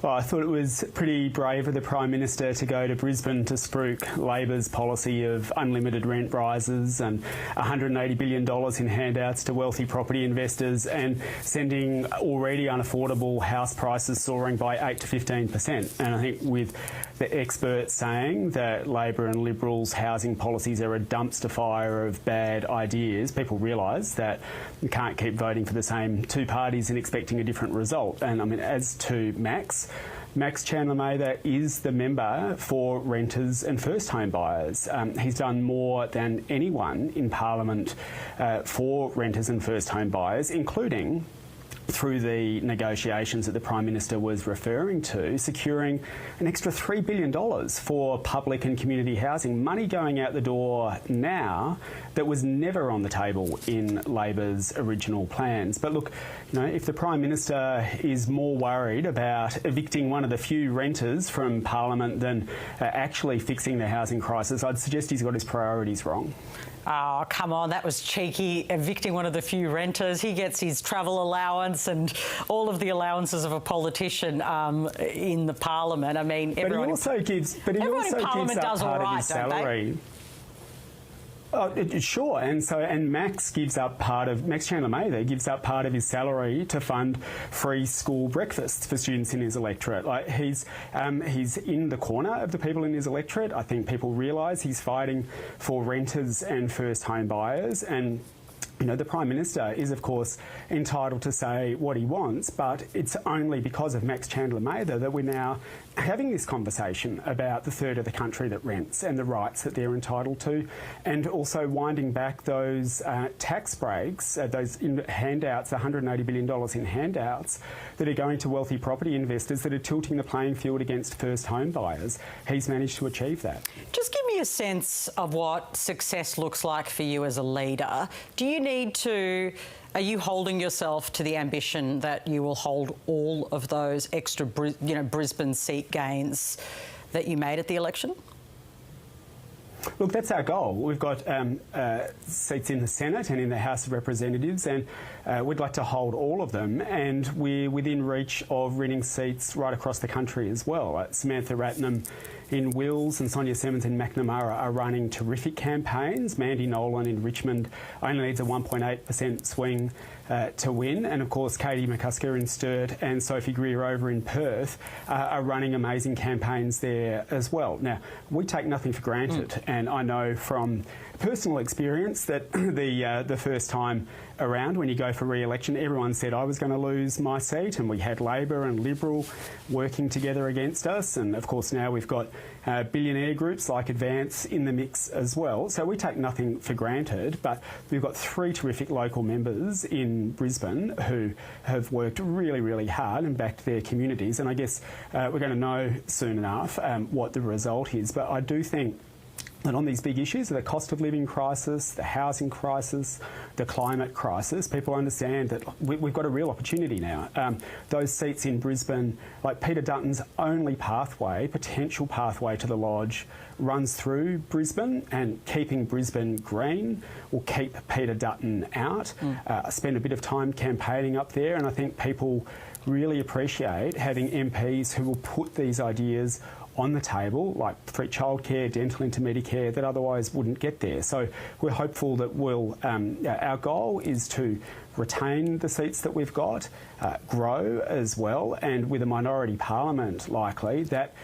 Well, I thought it was pretty brave of the Prime Minister to go to Brisbane to spruik Labor's policy of unlimited rent rises and $180 billion in handouts to wealthy property investors, and sending already unaffordable house prices soaring by 8 to 15%. And I think with the experts saying that Labor and Liberals' housing policies are a dumpster fire of bad ideas, people realise that you can't keep voting for the same two parties and expecting a different result. And I mean, as to Max Chandler-Mather is the member for renters and first home buyers. He's done more than anyone in Parliament for renters and first home buyers, including through the negotiations that the Prime Minister was referring to, securing an extra $3 billion for public and community housing, money going out the door now that was never on the table in Labor's original plans. But look, if the Prime Minister is more worried about evicting one of the few renters from Parliament than actually fixing the housing crisis, I'd suggest he's got his priorities wrong. Oh, come on, that was cheeky, evicting one of the few renters. He gets his travel allowance and all of the allowances of a politician in the Parliament. I mean, everyone in Parliament does all right, don't they? Sure, and Max Chandler-Mather gives up part of his salary to fund free school breakfasts for students in his electorate. Like he's in the corner of the people in his electorate. I think people realise he's fighting for renters and first home buyers, and the Prime Minister is, of course, entitled to say what he wants, but it's only because of Max Chandler-Mather that we're now having this conversation about the third of the country that rents and the rights that they're entitled to, and also winding back those tax breaks, those handouts, $180 billion in handouts that are going to wealthy property investors that are tilting the playing field against first home buyers. He's managed to achieve that. Just give me a sense of what success looks like for you as a leader. Do you Are you holding yourself to the ambition that you will hold all of those extra, Brisbane seat gains that you made at the election? Look, that's our goal. We've got seats in the Senate and in the House of Representatives, and we'd like to hold all of them, and we're within reach of winning seats right across the country as well. Samantha Ratnam in Wills and Sonia Simmons in Macnamara are running terrific campaigns. Mandy Nolan in Richmond only needs a 1.8% swing to win. And of course, Katie McCusker in Sturt and Sophie Greer over in Perth are running amazing campaigns there as well. Now, we take nothing for granted. And I know from personal experience that the first time around when you go for re-election, everyone said I was going to lose my seat, and we had Labor and Liberal working together against us. And of course now we've got billionaire groups like Advance in the mix as well. So we take nothing for granted, but we've got 3 terrific local members in Brisbane who have worked really, really hard and backed their communities. And I guess we're going to know soon enough what the result is. But I do think that on these big issues, the cost of living crisis, the housing crisis, the climate crisis, people understand that we've got a real opportunity now. Those seats in Brisbane, like Peter Dutton's only pathway, potential pathway to the Lodge, runs through Brisbane, and keeping Brisbane green will keep Peter Dutton out. I spend a bit of time campaigning up there, and I think people really appreciate having MPs who will put these ideas on the table, like free childcare, dental into Medicare, that otherwise wouldn't get there. So we're hopeful that our goal is to retain the seats that we've got, grow as well, and with a minority parliament likely, that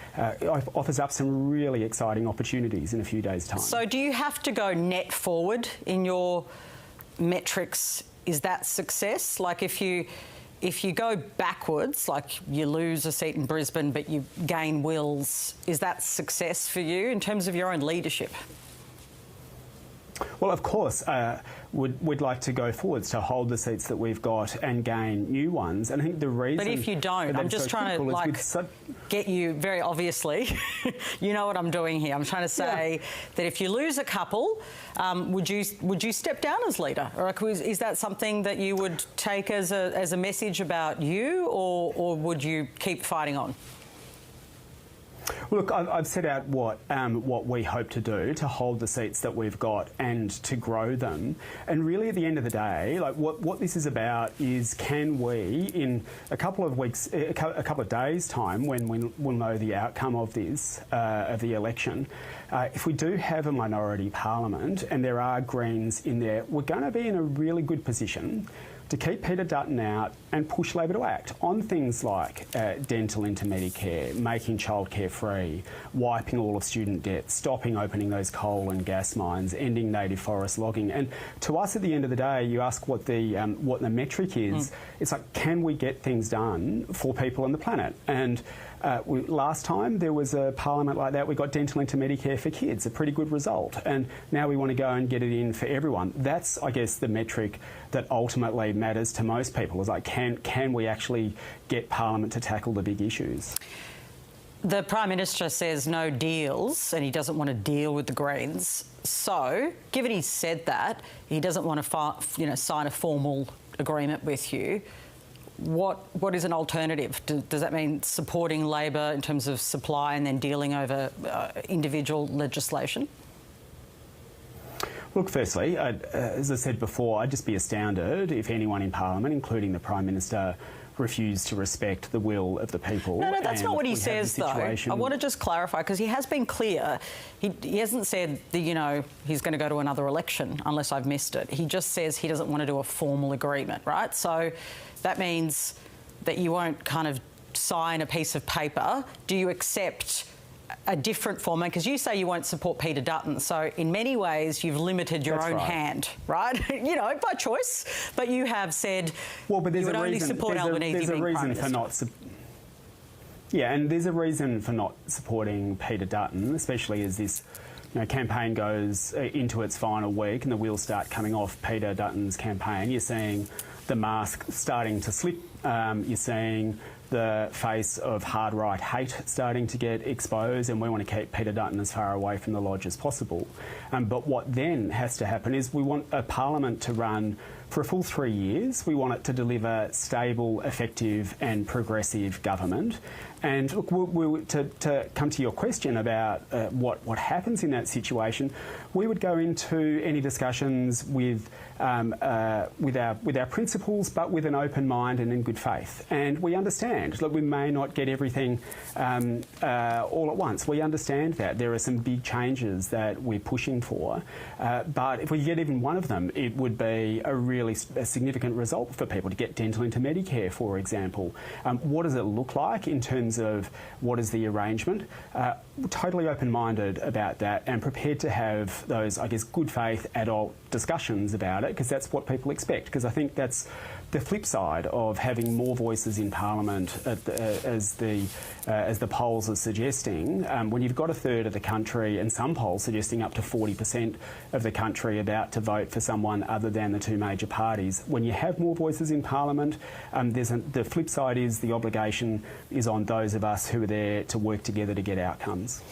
offers up some really exciting opportunities in a few days' time. So do you have to go net forward in your metrics? Is that success? Like if you go backwards, like you lose a seat in Brisbane but you gain Wills, is that success for you in terms of your own leadership? Well, of course, we'd like to go forwards to hold the seats that we've got and gain new ones. And I think the reason... But if you don't, I'm just trying to get you very obviously, you know what I'm doing here. I'm trying to say that if you lose a couple, would you step down as leader? Or is that something that you would take as a message about you, or would you keep fighting on? Look, I've set out what we hope to do to hold the seats that we've got and to grow them. And really, at the end of the day, like what this is about is, can we, in a couple of weeks, a couple of days' time, when we'll know the outcome of this of the election, if we do have a minority parliament and there are Greens in there, we're going to be in a really good position to keep Peter Dutton out and push Labor to act on things like dental into Medicare, making childcare free, wiping all of student debt, stopping opening those coal and gas mines, ending native forest logging. And to us, at the end of the day, you ask what the metric is. It's like, can we get things done for people on the planet? And last time there was a parliament like that, we got dental into Medicare for kids, a pretty good result. And now we want to go and get it in for everyone. That's, I guess, the metric that ultimately matters to most people, is like, can we actually get Parliament to tackle the big issues? The Prime Minister says no deals, and he doesn't want to deal with the Greens. So, given he said that, he doesn't want to sign a formal agreement with you. What is an alternative? Does that mean supporting Labor in terms of supply and then dealing over individual legislation? Look, firstly, as I said before, I'd just be astounded if anyone in Parliament, including the Prime Minister, refused to respect the will of the people. No, that's not what he says, though. I want to just clarify, because he has been clear. He hasn't said that, he's going to go to another election, unless I've missed it. He just says he doesn't want to do a formal agreement, right? So that means that you won't kind of sign a piece of paper. Do you accept a different format? Because you say you won't support Peter Dutton, so in many ways you've limited your own hand, right? By choice, but you have said you would only support Albanese being Prime Minister. And there's a reason for not supporting Peter Dutton, especially as this campaign goes into its final week and the wheels start coming off Peter Dutton's campaign. You're seeing the mask starting to slip. You're seeing the face of hard right hate starting to get exposed, and we want to keep Peter Dutton as far away from the lodge as possible. But what then has to happen is we want a parliament to run for a full 3 years. We want it to deliver stable, effective and progressive government. And look, to come to your question about what happens in that situation, we would go into any discussions with our principles, but with an open mind and in good faith. And we understand that we may not get everything all at once. We understand that there are some big changes that we're pushing for, but if we get even one of them, it would be a significant result for people to get dental into Medicare, for example. What does it look like in terms of what is the arrangement? Totally open-minded about that and prepared to have those, I guess, good faith adult discussions about it, because that's what people expect. Because I think that's the flip side of having more voices in Parliament, as the polls are suggesting. When you've got a third of the country, and some polls suggesting up to 40% of the country about to vote for someone other than the two major parties, when you have more voices in Parliament, the flip side is the obligation is on those of us who are there to work together to get outcomes.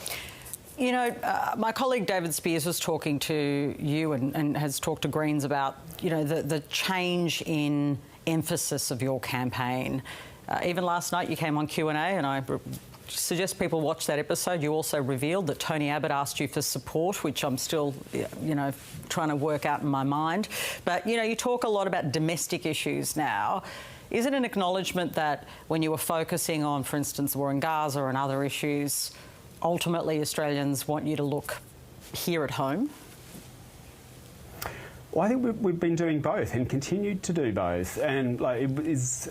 You know, my colleague David Spears was talking to you and has talked to Greens about, you know, the change in emphasis of your campaign. Even last night you came on Q&A, and I suggest people watch that episode. You also revealed that Tony Abbott asked you for support, which I'm still, you know, trying to work out in my mind. But, you know, you talk a lot about domestic issues now. Is it an acknowledgement that when you were focusing on, for instance, the war in Gaza and other issues, ultimately Australians want you to look here at home? Well, I think we've been doing both and continued to do both. And like, it is,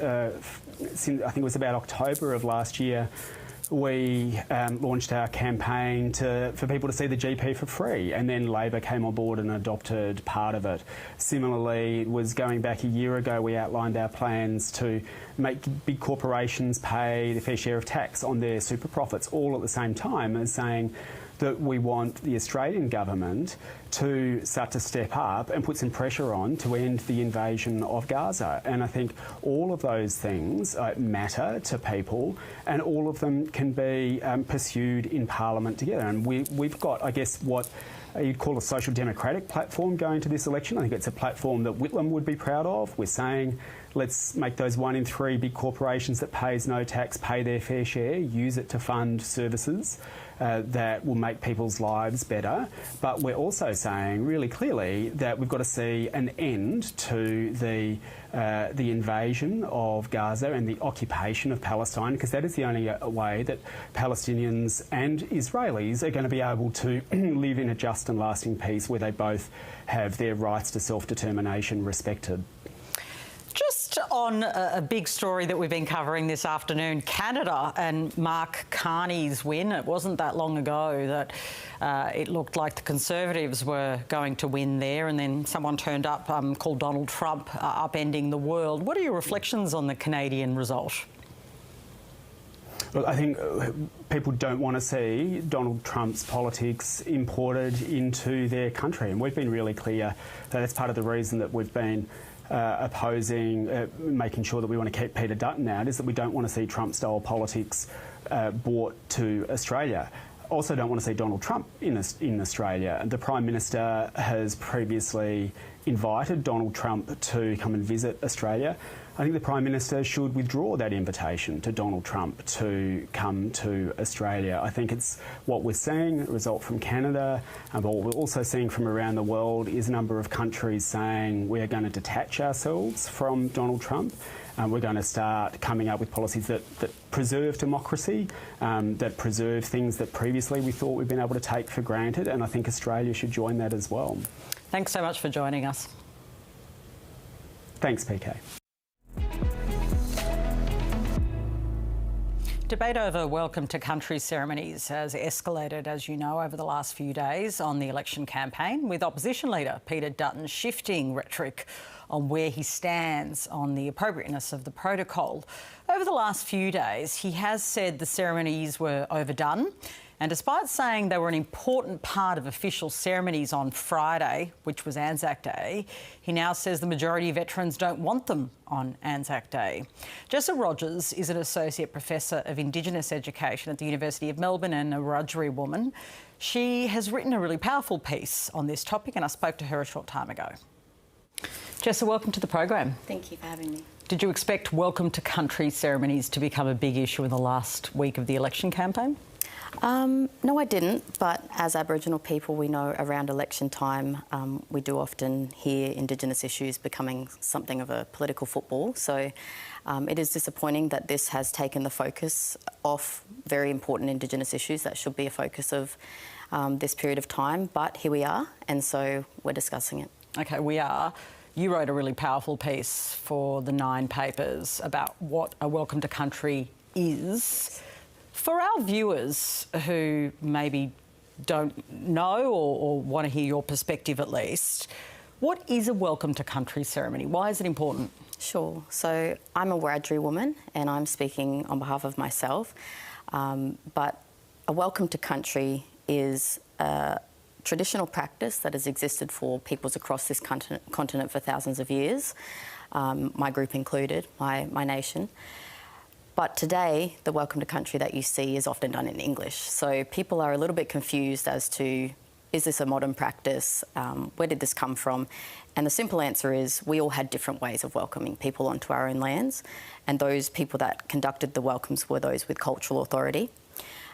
since, I think it was about October of last year, we launched our campaign for people to see the GP for free, and then Labor came on board and adopted part of it. Similarly, it was going back a year ago, we outlined our plans to make big corporations pay the fair share of tax on their super profits, all at the same time as saying that we want the Australian government to start to step up and put some pressure on to end the invasion of Gaza. And I think all of those things matter to people, and all of them can be pursued in Parliament together. And we've got, I guess, what you'd call a social democratic platform going to this election. I think it's a platform that Whitlam would be proud of. We're saying, let's make those 1 in 3 big corporations that pays no tax pay their fair share, use it to fund services that will make people's lives better. But we're also saying really clearly that we've got to see an end to the invasion of Gaza and the occupation of Palestine, because that is the only way that Palestinians and Israelis are going to be able to live in a just and lasting peace where they both have their rights to self-determination respected. Just on a big story that we've been covering this afternoon, Canada and Mark Carney's win. It wasn't that long ago that it looked like the Conservatives were going to win there, and then someone turned up called Donald Trump, upending the world. What are your reflections on the Canadian result? Look, I think people don't want to see Donald Trump's politics imported into their country, and we've been really clear that that's part of the reason that we've been opposing, making sure that we want to keep Peter Dutton out, is that we don't want to see Trump-style politics brought to Australia. Also don't want to see Donald Trump in Australia. The Prime Minister has previously invited Donald Trump to come and visit Australia. I think the Prime Minister should withdraw that invitation to Donald Trump to come to Australia. I think it's what we're seeing, a result from Canada, but what we're also seeing from around the world is a number of countries saying we're going to detach ourselves from Donald Trump. We're going to start coming up with policies that preserve democracy, that preserve things that previously we thought we'd been able to take for granted, and I think Australia should join that as well. Thanks so much for joining us. Thanks, PK. Debate over welcome to country ceremonies has escalated, as you know, over the last few days on the election campaign, with opposition leader Peter Dutton shifting rhetoric on where he stands on the appropriateness of the protocol. Over the last few days, he has said the ceremonies were overdone And despite saying they were an important part of official ceremonies on Friday, which was Anzac Day, he now says the majority of veterans don't want them on Anzac Day. Jessa Rogers is an Associate Professor of Indigenous Education at the University of Melbourne and a Wiradjuri woman. She has written a really powerful piece on this topic and I spoke to her a short time ago. Jessa, welcome to the program. Thank you for having me. Did you expect welcome to country ceremonies to become a big issue in the last week of the election campaign? No, I didn't, but as Aboriginal people, we know around election time we do often hear Indigenous issues becoming something of a political football. So it is disappointing that this has taken the focus off very important Indigenous issues that should be a focus of this period of time, but here we are, and so we're discussing it. OK, we are. You wrote a really powerful piece for the 9 papers about what a welcome to country is. For our viewers who maybe don't know or want to hear your perspective at least, what is a welcome to country ceremony? Why is it important? Sure. So I'm a Wiradjuri woman and I'm speaking on behalf of myself, but a welcome to country is a traditional practice that has existed for peoples across this continent for thousands of years, my group included, my nation. But today, the welcome to country that you see is often done in English. So people are a little bit confused as to, is this a modern practice? Where did this come from? And the simple answer is we all had different ways of welcoming people onto our own lands. And those people that conducted the welcomes were those with cultural authority,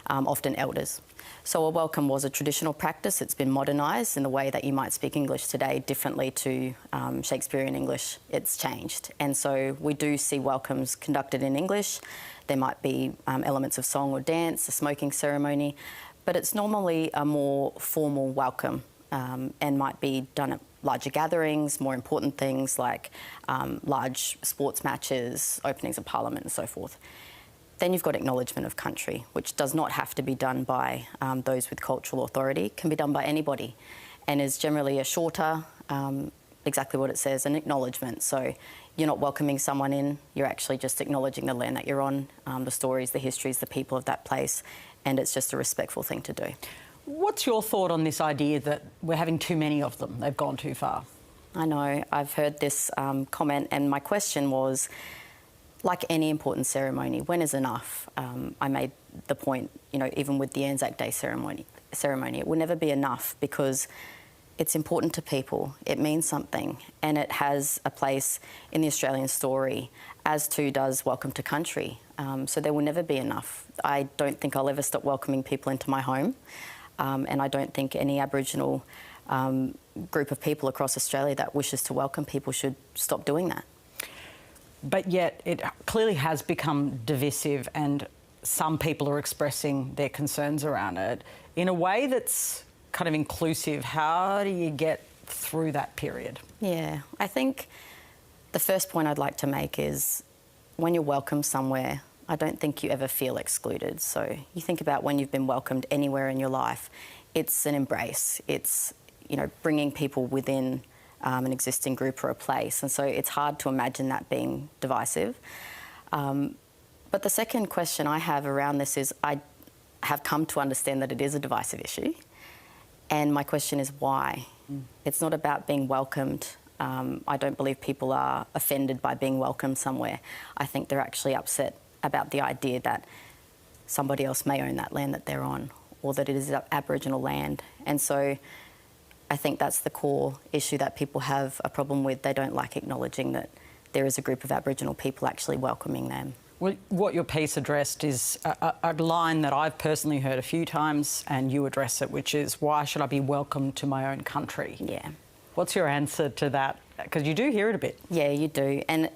often elders. So a welcome was a traditional practice. It's been modernised in the way that you might speak English today differently to Shakespearean English. It's changed. And so we do see welcomes conducted in English. There might be elements of song or dance, a smoking ceremony, but it's normally a more formal welcome and might be done at larger gatherings, more important things like large sports matches, openings of Parliament and so forth. Then you've got acknowledgement of country, which does not have to be done by those with cultural authority. It can be done by anybody and is generally a shorter, exactly what it says, an acknowledgement. So you're not welcoming someone in, you're actually just acknowledging the land that you're on, the stories, the histories, the people of that place, and it's just a respectful thing to do. What's your thought on this idea that we're having too many of them, they've gone too far? I know, I've heard this comment and my question was, like any important ceremony, when is enough? I made the point, you know, even with the Anzac Day ceremony, it will never be enough because it's important to people. It means something and it has a place in the Australian story, as too does Welcome to Country. So there will never be enough. I don't think I'll ever stop welcoming people into my home, and I don't think any Aboriginal group of people across Australia that wishes to welcome people should stop doing that. But yet it clearly has become divisive and some people are expressing their concerns around it in a way that's kind of inclusive. How do you get through that period? Yeah, I think the first point I'd like to make is when you're welcome somewhere, I don't think you ever feel excluded. So you think about when you've been welcomed anywhere in your life, it's an embrace. It's, you know, bringing people within an existing group or a place. And so it's hard to imagine that being divisive. But the second question I have around this is I have come to understand that it is a divisive issue. And my question is why? It's not about being welcomed. I don't believe people are offended by being welcomed somewhere. I think they're actually upset about the idea that somebody else may own that land that they're on or that it is Aboriginal land. And so I think that's the core issue that people have a problem with. They don't like acknowledging that there is a group of Aboriginal people actually welcoming them. Well, what your piece addressed is a line that I've personally heard a few times and you address it, which is, why should I be welcomed to my own country? Yeah. What's your answer to that? Because you do hear it a bit. Yeah, you do. And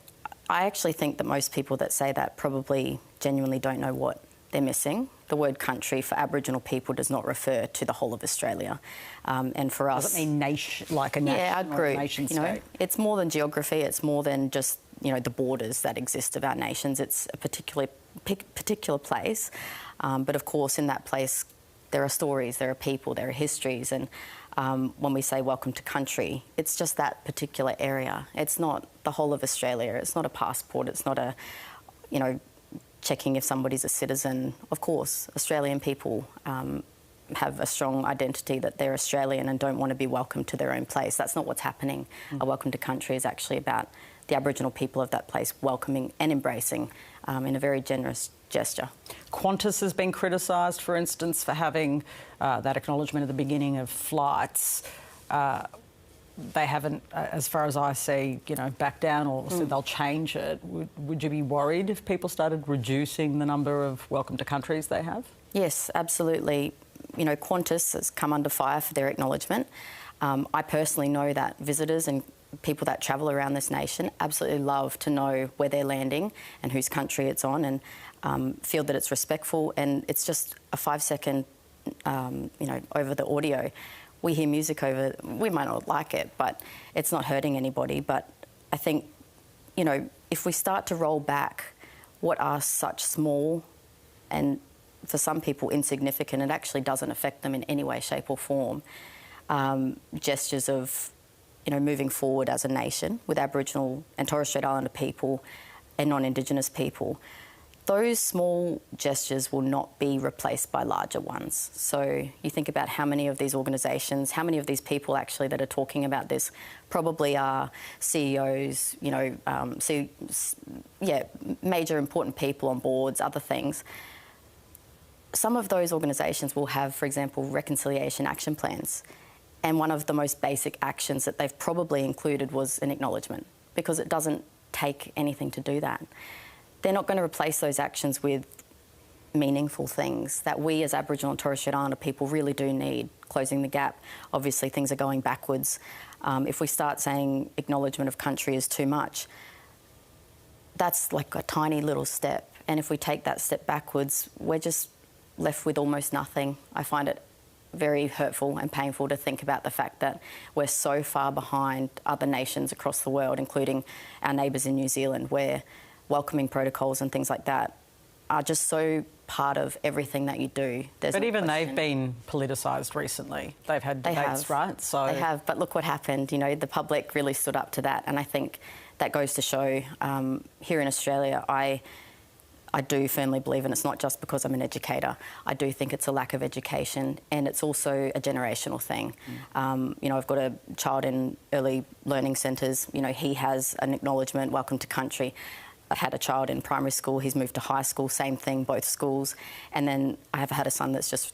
I actually think that most people that say that probably genuinely don't know what they're missing. The word country for Aboriginal people does not refer to the whole of Australia. And for us... Does it mean nation, like a nation, yeah, our group, nation state? You know, it's more than geography, it's more than just, you know, the borders that exist of our nations. It's a particular place. But of course, in that place, there are stories, there are people, there are histories. And when we say welcome to country, it's just that particular area. It's not the whole of Australia. It's not a passport. It's not a, you know, checking if somebody's a citizen. Of course, Australian people have a strong identity that they're Australian and don't want to be welcomed to their own place. That's not what's happening. A welcome to country is actually about the Aboriginal people of that place welcoming and embracing in a very generous gesture. Qantas has been criticised, for instance, for having that acknowledgement at the beginning of flights. They haven't, as far as I see, backed down or said they'll change it. Would you be worried if people started reducing the number of welcome to countries they have? Yes, absolutely. Qantas has come under fire for their acknowledgement. I personally know that visitors and people that travel around this nation absolutely love to know where they're landing and whose country it's on, and feel that it's respectful, and it's just a 5-second, over the audio. We hear music over, we might not like it, but it's not hurting anybody. But I think, if we start to roll back what are such small and for some people insignificant, it actually doesn't affect them in any way, shape or form, gestures of, moving forward as a nation with Aboriginal and Torres Strait Islander people and non-Indigenous people, those small gestures will not be replaced by larger ones. So you think about how many of these organisations, how many of these people actually that are talking about this probably are CEOs, major important people on boards, other things. Some of those organisations will have, for example, reconciliation action plans. And one of the most basic actions that they've probably included was an acknowledgement, because it doesn't take anything to do that. They're not going to replace those actions with meaningful things that we as Aboriginal and Torres Strait Islander people really do need. Closing the gap. Obviously, things are going backwards. If we start saying acknowledgement of country is too much, that's like a tiny little step. And if we take that step backwards, we're just left with almost nothing. I find it very hurtful and painful to think about the fact that we're so far behind other nations across the world, including our neighbours in New Zealand, where welcoming protocols and things like that are just so part of everything that you do. But even they've been politicised recently. They've had debates, right? So they have, but look what happened. The public really stood up to that, and I think that goes to show here in Australia, I do firmly believe, and it's not just because I'm an educator, I do think it's a lack of education, and it's also a generational thing. I've got a child in early learning centres, he has an acknowledgement, welcome to country. I had a child in primary school, he's moved to high school, same thing, both schools. And then I have had a son that's just,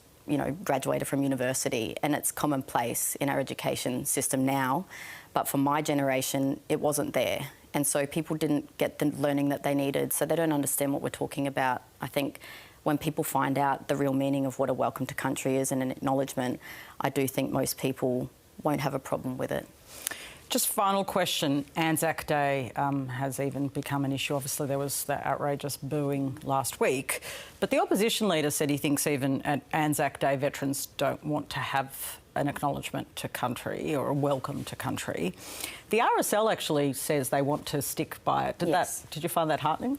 graduated from university, and it's commonplace in our education system now. But for my generation, it wasn't there. And so people didn't get the learning that they needed, so they don't understand what we're talking about. I think when people find out the real meaning of what a welcome to country is and an acknowledgement, I do think most people won't have a problem with it. Just final question. Anzac Day has even become an issue. Obviously, there was that outrageous booing last week. But the opposition leader said he thinks even at Anzac Day, veterans don't want to have an acknowledgement to country or a welcome to country. The RSL actually says they want to stick by it. Did you find that heartening?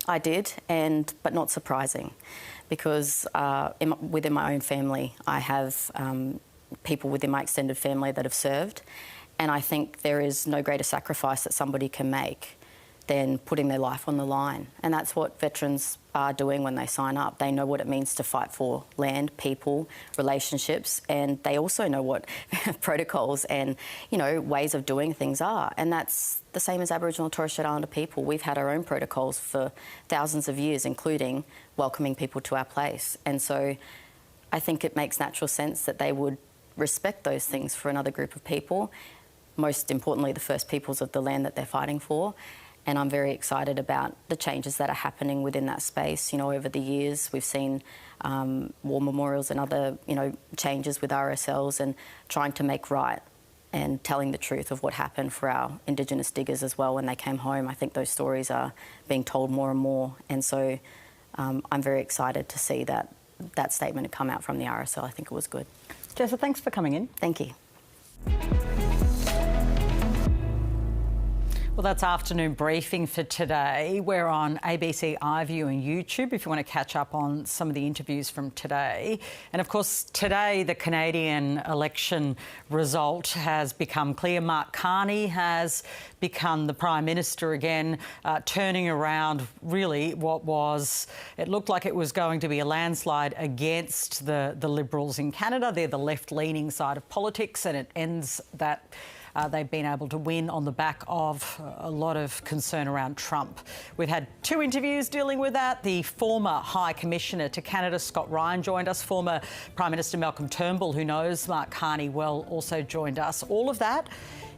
I did, but not surprising, because within my own family, I have people within my extended family that have served. And I think there is no greater sacrifice that somebody can make than putting their life on the line. And that's what veterans are doing when they sign up. They know what it means to fight for land, people, relationships, and they also know what protocols and, ways of doing things are. And that's the same as Aboriginal and Torres Strait Islander people. We've had our own protocols for thousands of years, including welcoming people to our place. And so I think it makes natural sense that they would respect those things for another group of people. Most importantly, the First Peoples of the land that they're fighting for. And I'm very excited about the changes that are happening within that space. Over the years, we've seen war memorials and other, changes with RSLs and trying to make right and telling the truth of what happened for our Indigenous diggers as well when they came home. I think those stories are being told more and more. And so I'm very excited to see that statement had come out from the RSL. I think it was good. Jessa, thanks for coming in. Thank you. Well, that's afternoon briefing for today. We're on ABC iView and YouTube if you want to catch up on some of the interviews from today. And of course, today the Canadian election result has become clear. Mark Carney has become the Prime Minister again, turning around really what was, it looked like it was going to be a landslide against the Liberals in Canada. They're the left-leaning side of politics, and it ends that they've been able to win on the back of a lot of concern around Trump. We've had two interviews dealing with that. The former High Commissioner to Canada, Scott Ryan, joined us. Former Prime Minister Malcolm Turnbull, who knows Mark Carney well, also joined us. All of that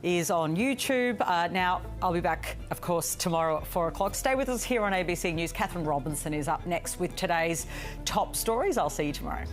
is on YouTube. Now, I'll be back, of course, tomorrow at 4 o'clock. Stay with us here on ABC News. Catherine Robinson is up next with today's top stories. I'll see you tomorrow.